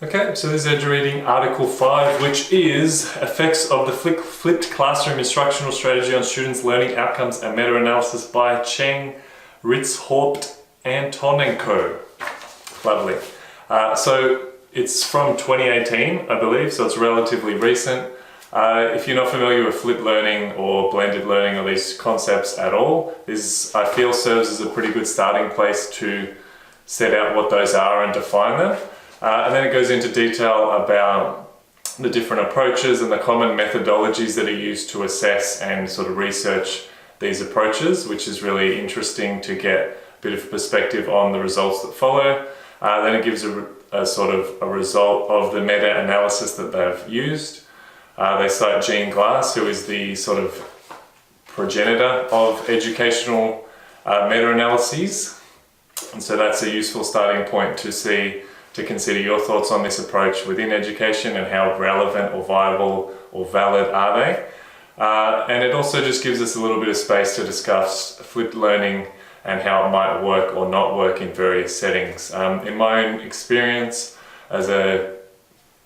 Okay, so this is edureading Article 5, which is Effects of the Flipped Classroom Instructional Strategy on Students' Learning Outcomes and Meta-analysis by Cheng, Ritzhorst, Antonenko. Lovely. So it's from 2018, I believe, so it's relatively recent. If you're not familiar with flipped learning or blended learning or these concepts at all, this, I feel, serves as a pretty good starting place to set out what those are and define them. And then it goes into detail about the different approaches and the common methodologies that are used to assess and sort of research these approaches, which is really interesting to get a bit of perspective on the results that follow. Then it gives a sort of a result of the meta-analysis that they've used. They cite Jean Glass, who is the sort of progenitor of educational meta-analyses. And so that's a useful starting point to consider your thoughts on this approach within education and how relevant or viable or valid are they. And it also just gives us a little bit of space to discuss flipped learning and how it might work or not work in various settings. In my own experience as a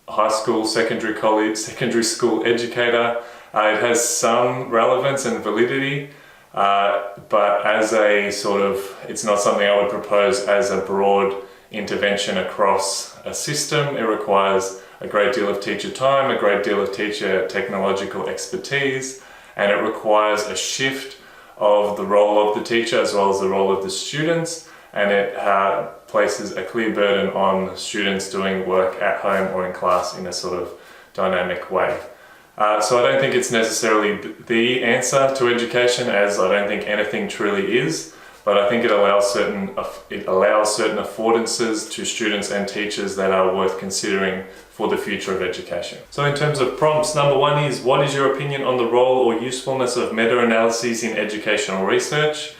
high school, secondary school educator, it has some relevance and validity, but as a sort of, it's not something I would propose as a broad intervention across a system. It requires a great deal of teacher time, a great deal of teacher technological expertise, and it requires a shift of the role of the teacher as well as the role of the students, and it places a clear burden on students doing work at home or in class in a sort of dynamic way. So I don't think it's necessarily the answer to education, as I don't think anything truly is, but I think it allows certain affordances to students and teachers that are worth considering for the future of education. So in terms of prompts, number one is, what is your opinion on the role or usefulness of meta-analyses in educational research?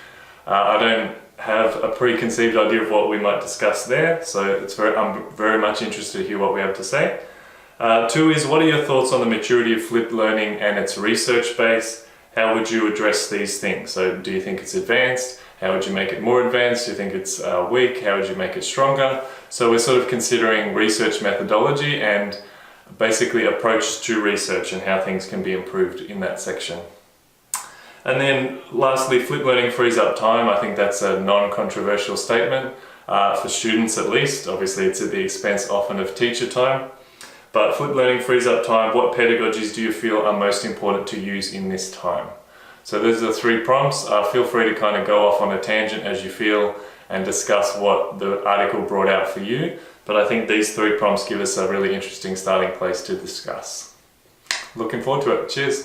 I don't have a preconceived idea of what we might discuss there, so I'm very much interested to hear what we have to say. Two is, what are your thoughts on the maturity of flipped learning and its research base? How would you address these things? So do you think it's advanced? How would you make it more advanced? Do you think it's weak? How would you make it stronger? So we're sort of considering research methodology and basically approaches to research and how things can be improved in that section. And then lastly, flipped learning frees up time. I think that's a non-controversial statement for students at least. Obviously it's at the expense often of teacher time. But flipped learning frees up time. What pedagogies do you feel are most important to use in this time? So those are the three prompts. Feel free to kind of go off on a tangent as you feel and discuss what the article brought out for you. But I think these three prompts give us a really interesting starting place to discuss. Looking forward to it. Cheers.